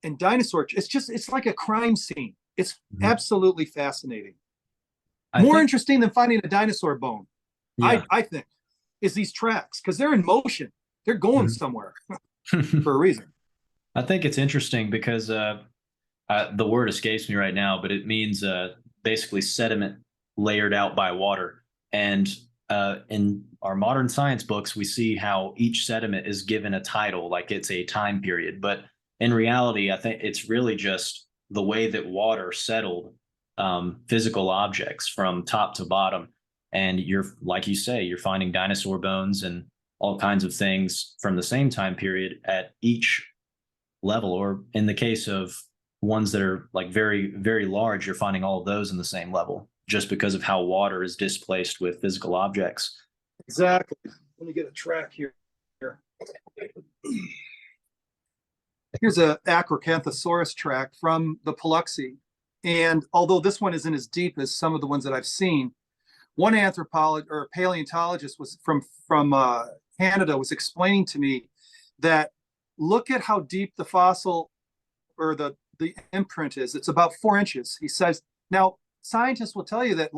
And dinosaur, it's like a crime scene. It's absolutely fascinating. More interesting than finding a dinosaur bone, I think, is these tracks, because they're in motion. They're going somewhere for a reason. I think it's interesting because the word escapes me right now, but it means basically sediment layered out by water. And in our modern science books, we see how each sediment is given a title, like it's a time period. But in reality, I think it's really just the way that water settled physical objects from top to bottom. And like you say, you're finding dinosaur bones and all kinds of things from the same time period at each level. Or in the case of ones that are like very, very large, you're finding all of those in the same level, just because of how water is displaced with physical objects. Exactly. Let me get a track here. Here's a Acrocanthosaurus track from the Paluxy. And although this one isn't as deep as some of the ones that I've seen, one anthropologist or paleontologist was from Canada was explaining to me that look at how deep the fossil or the imprint is. It's about 4 inches. He says, now scientists will tell you that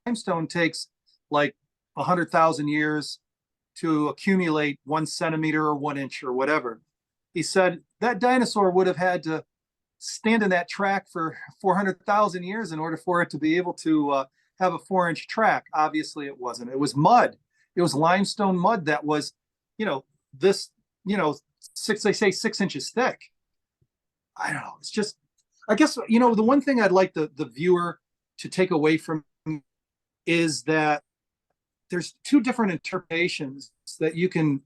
limestone takes like 100,000 years to accumulate 1 centimeter or 1 inch or whatever. He said that dinosaur would have had to stand in that track for 400,000 years in order for it to be able to have a 4-inch track. Obviously it wasn't. It was mud. It was limestone mud that was, they say 6 inches thick. I don't know. It's just, I guess, the one thing I'd like the viewer to take away from is that there's 2 different interpretations that you can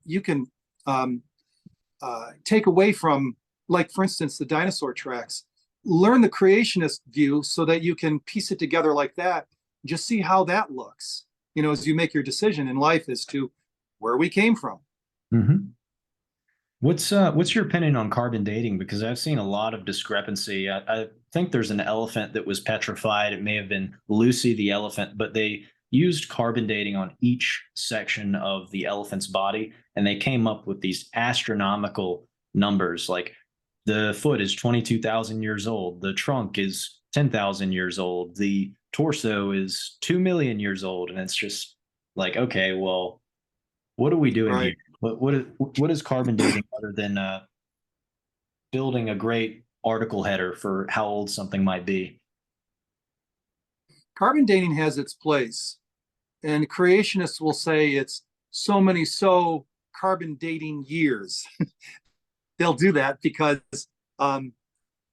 take away from, like, for instance, the dinosaur tracks. Learn the creationist view so that you can piece it together like that. Just see how that looks, as you make your decision in life as to where we came from. Mm-hmm. What's your opinion on carbon dating? Because I've seen a lot of discrepancy. I think there's an elephant that was petrified. It may have been Lucy the elephant, but they used carbon dating on each section of the elephant's body, and they came up with these astronomical numbers. Like the foot is 22,000 years old. The trunk is 10,000 years old. The torso is 2 million years old. And it's just like, okay, well, what are we doing Right. here? What is carbon dating other than building a great article header for how old something might be? Carbon dating has its place, and creationists will say it's so many carbon dating years. They'll do that because of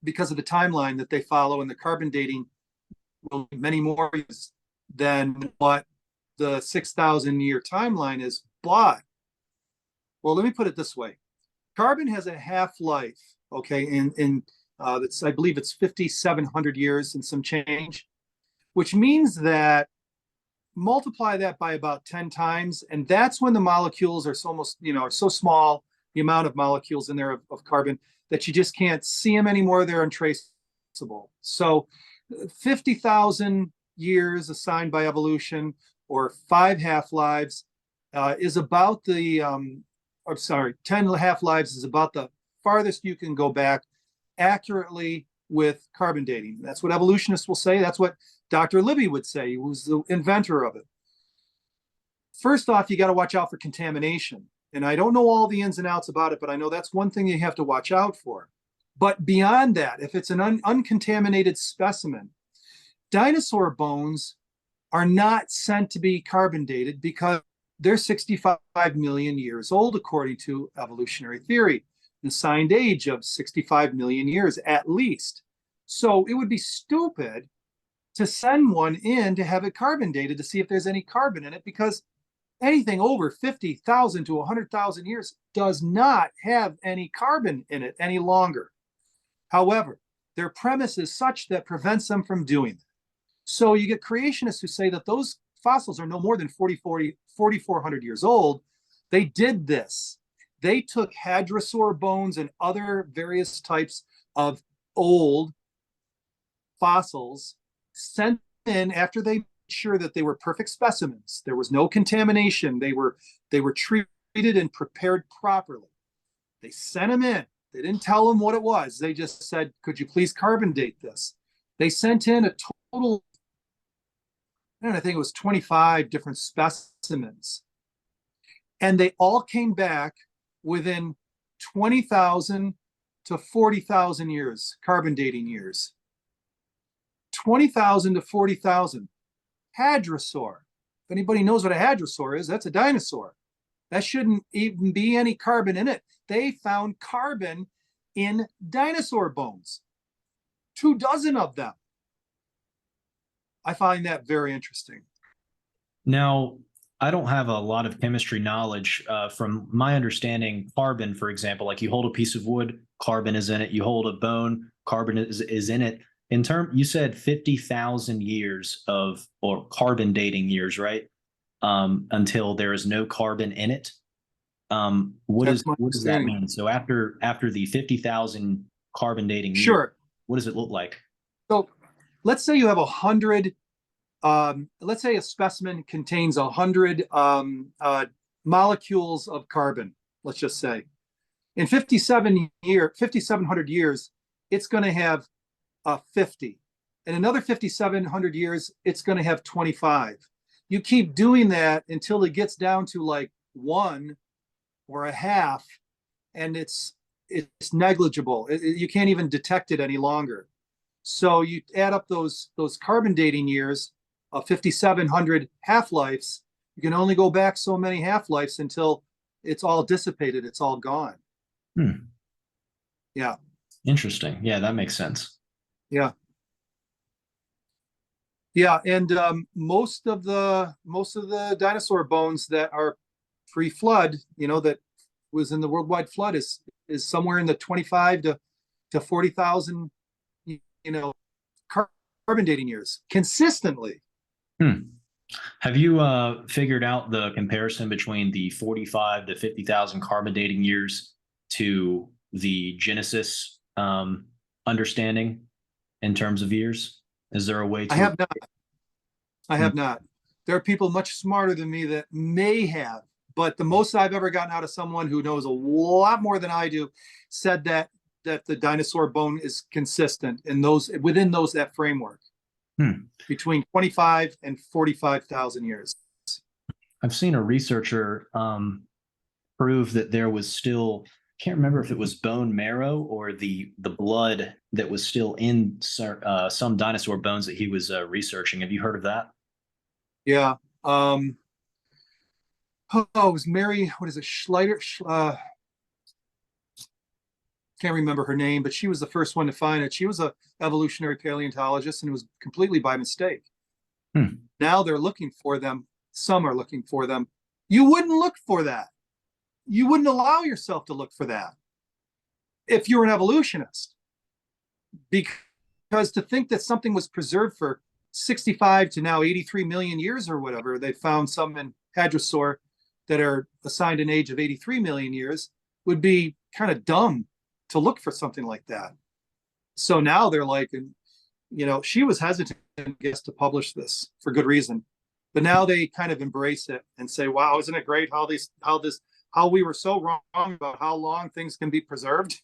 the timeline that they follow, and the carbon dating will be many more years than what the 6,000 year timeline is. But, well, let me put it this way. Carbon has a half-life, okay, I believe it's 5,700 years and some change, which means that multiply that by about 10 times, and that's when the molecules are are so small, the amount of molecules in there of carbon, that you just can't see them anymore. They're untraceable. So 50,000 years assigned by evolution, or 5 half-lives, is about 10 half-lives is about the farthest you can go back accurately with carbon dating. That's what evolutionists will say. That's what Dr. Libby would say, who was the inventor of it. First off, you got to watch out for contamination. And I don't know all the ins and outs about it, but I know that's one thing you have to watch out for. But beyond that, if it's an uncontaminated specimen, dinosaur bones are not sent to be carbon dated because they're 65 million years old, according to evolutionary theory, an assigned age of 65 million years at least. So it would be stupid to send one in to have it carbon dated to see if there's any carbon in it, because anything over 50,000 to 100,000 years does not have any carbon in it any longer. However, their premise is such that prevents them from doing that. So you get creationists who say that those fossils are no more than 4,400 years old. They did this. They took hadrosaur bones and other various types of old fossils, sent in after they made sure that they were perfect specimens. There was no contamination. They were treated and prepared properly. They sent them in. They didn't tell them what it was. They just said, could you please carbon date this? They sent in a total, I think it was 25 different specimens. And they all came back within 20,000 to 40,000 years, carbon dating years. 20,000 to 40,000. Hadrosaur. If anybody knows what a hadrosaur is, that's a dinosaur. That shouldn't even be any carbon in it. They found carbon in dinosaur bones. 24 of them. I find that very interesting. Now, I don't have a lot of chemistry knowledge. From my understanding, carbon, for example, like you hold a piece of wood, carbon is in it. You hold a bone, carbon is in it. You said 50,000 years or carbon dating years, right? Until there is no carbon in it. What does that mean? So after the 50,000 carbon dating years, sure, what does it look like? So let's say you have 100. Let's say a specimen contains 100 molecules of carbon. Let's just say, in 5,700 years, it's going to have 50. In another 5,700 years, it's going to have 25. You keep doing that until it gets down to like 1 or a half, and it's negligible. You can't even detect it any longer. So you add up those carbon dating years of 5,700 half-lives. You can only go back so many half-lives until it's all dissipated. It's all gone. Yeah. Interesting. Yeah, that makes sense. Yeah. Yeah, and most of the dinosaur bones that are pre-flood, that was in the worldwide flood, is somewhere in the 25 to 40,000, carbon dating years consistently. Have you figured out the comparison between the 45 to 50,000 carbon dating years to the Genesis understanding in terms of years? Is there a way to? I have not. There are people much smarter than me that may have, but the most I've ever gotten out of someone who knows a lot more than I do said that the dinosaur bone is consistent in within that framework. between 25 and 45,000 years. I've seen a researcher prove that there was still, can't remember if it was bone marrow or the blood that was still in some dinosaur bones that he was researching. Have you heard of that? Yeah. It was Mary, what is it, Schleider? Can't remember her name, but she was the first one to find it. She was a evolutionary paleontologist, and it was completely by mistake. Now they're looking for them. Some are looking for them. You wouldn't look for that. You wouldn't allow yourself to look for that if you're an evolutionist. Because to think that something was preserved for 65 to now 83 million years or whatever, they found some in hadrosaur that are assigned an age of 83 million years, would be kind of dumb to look for something like that. So now they're like, you know, she was hesitant, I guess, to publish this for good reason, but now they kind of embrace it and say, wow, isn't it great how we were so wrong about how long things can be preserved?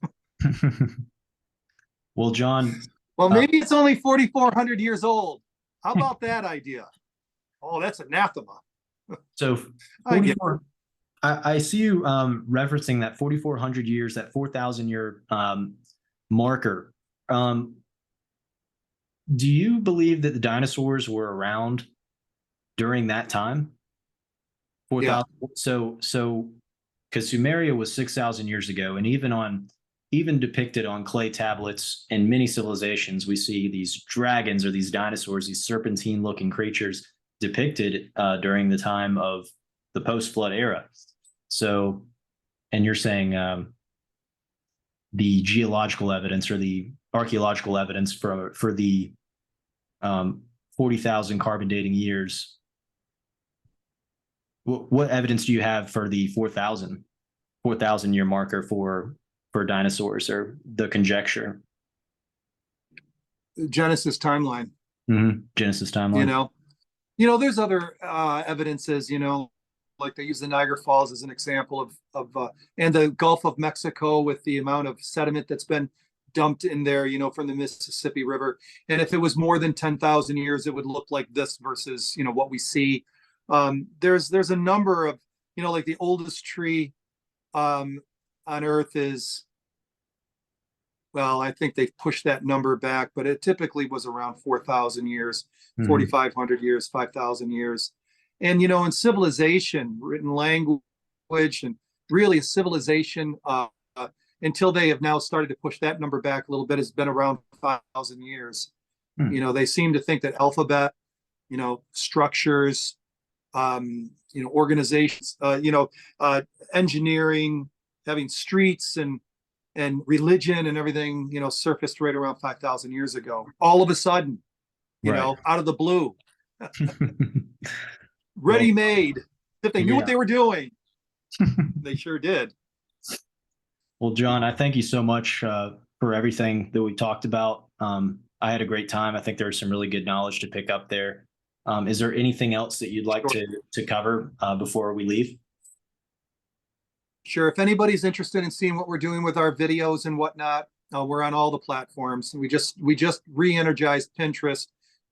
Well, John. Well, maybe it's only 4,400 years old. How about that idea? Oh, that's anathema. So 44, I see you referencing that 4,400 years, that 4,000 year marker. Do you believe that the dinosaurs were around during that time? 4,000. Yeah. So because Sumeria was 6,000 years ago, and even depicted on clay tablets in many civilizations, we see these dragons or these dinosaurs, these serpentine-looking creatures depicted during the time of the post-flood era. So, and you're saying the geological evidence or the archaeological evidence for the 40,000 carbon dating years. What evidence do you have for the 4,000 year marker for dinosaurs, or the conjecture? Genesis timeline. Genesis timeline. You know, there's other evidences, you know, like they use the Niagara Falls as an example of and the Gulf of Mexico with the amount of sediment that's been dumped in there, you know, from the Mississippi River. And if it was more than 10,000 years, it would look like this versus, you know, what we see. There's a number of, you know, like the oldest tree on Earth is, well, I think they've pushed that number back, but it typically was around 4,000 years, 4,500 years, 5,000 years. And, you know, in civilization, written language, and really a civilization, until they have now started to push that number back a little bit, has been around 5,000 years. You know, they seem to think that alphabet, you know, structures, you know, organizations, you know, engineering, having streets and religion and everything, you know, surfaced right around 5,000 years ago. All of a sudden, you know, out of the blue, ready-made, if they knew what they were doing. They sure did. Well, John, I thank you so much for everything that we talked about. I had a great time. I think there was some really good knowledge to pick up there. Is there anything else that you'd like to cover before we leave? Sure. If anybody's interested in seeing what we're doing with our videos and whatnot, we're on all the platforms. We just re-energized Pinterest,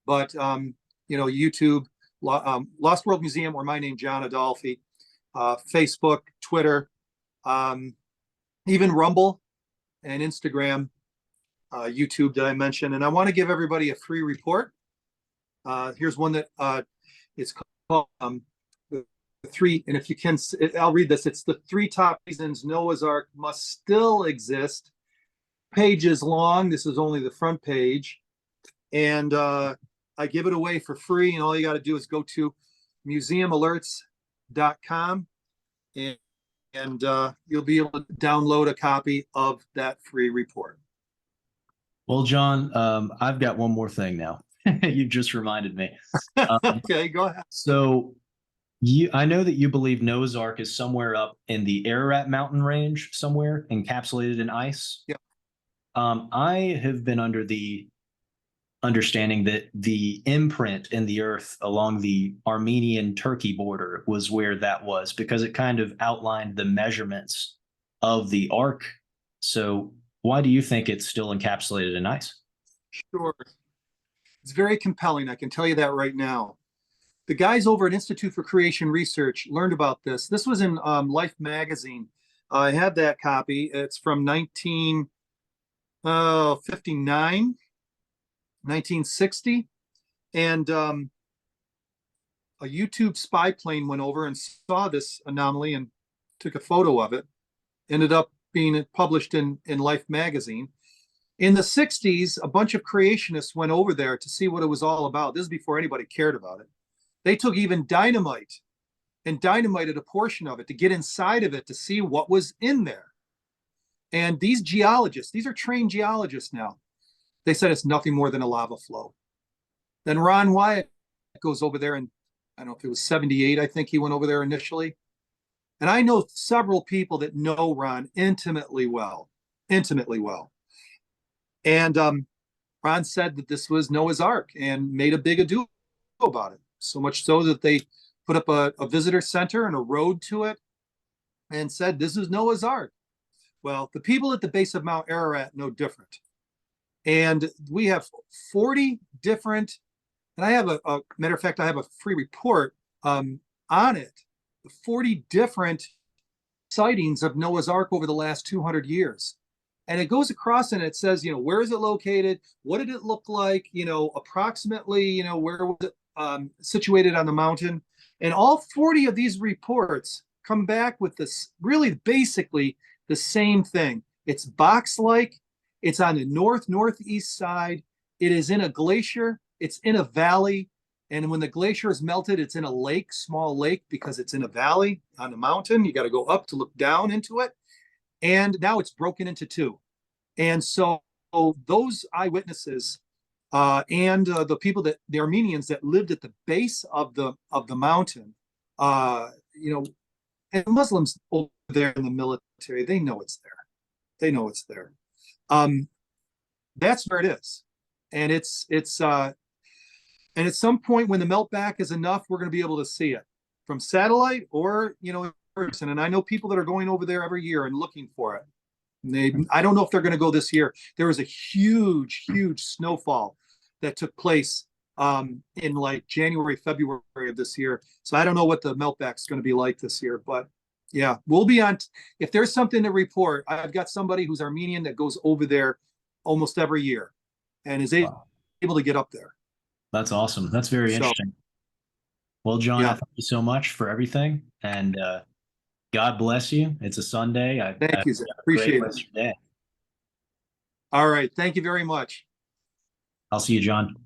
but you know, YouTube, Lost World Museum, or my name, John Adolfi, Facebook, Twitter, even Rumble and Instagram, YouTube that I mentioned. And I want to give everybody a free report. Here's one that it's called the three, and if you can, I'll read this. It's the 3 top reasons Noah's Ark must still exist. Pages long. This is only the front page, and I give it away for free. And all you got to do is go to museumalerts.com, and you'll be able to download a copy of that free report. Well, John, I've got one more thing now. You just reminded me. Okay, go ahead. So I know that you believe Noah's Ark is somewhere up in the Ararat mountain range, somewhere encapsulated in ice. Yeah. I have been under the understanding that the imprint in the earth along the Armenian-Turkey border was where that was, because it kind of outlined the measurements of the Ark. So why do you think it's still encapsulated in ice? Sure. It's very compelling. I can tell you that right now. The guys over at Institute for Creation Research learned about this. This was in Life magazine. I have that copy. It's from 1959, 1960. And a YouTube spy plane went over and saw this anomaly and took a photo of it. Ended up being published in Life magazine. In the 60s, a bunch of creationists went over there to see what it was all about. This is before anybody cared about it. They took even dynamite and dynamited a portion of it to get inside of it to see what was in there. And these geologists, these are trained geologists now, they said it's nothing more than a lava flow. Then Ron Wyatt goes over there, and I don't know if it was 78, I think he went over there initially. And I know several people that know Ron intimately well. And Ron said that this was Noah's Ark and made a big ado about it. So much so that they put up a visitor center and a road to it and said, this is Noah's Ark. Well, the people at the base of Mount Ararat know different. And we have 40 different, and I have a matter of fact, I have a free report on it, 40 different sightings of Noah's Ark over the last 200 years. And it goes across and it says, where is it located? What did it look like? Approximately, where was it situated on the mountain? And all 40 of these reports come back with this really basically the same thing. It's box-like. It's on the northeast side. It is in a glacier. It's in a valley. And when the glacier is melted, it's in a lake, small lake, because it's in a valley on the mountain. You got to go up to look down into it. And now it's broken into two. And so those eyewitnesses and the people the Armenians that lived at the base of the mountain, and Muslims over there in the military, they know it's there. That's where it is. And it's and at some point when the melt back is enough, we're going to be able to see it from satellite or, in person. And I know people that are going over there every year and looking for it. I don't know if they're going to go this year. There was a huge snowfall that took place in like January, February of this year. So I don't know what the meltback is going to be like this year, but yeah, we'll be on. If there's something to report, I've got somebody who's Armenian that goes over there almost every year and is able to get up there. That's awesome. That's very interesting. Well, John, thank you so much for everything. And God bless you. It's a Sunday. Thank you, Zach. Appreciate it. All right. Thank you very much. I'll see you, John.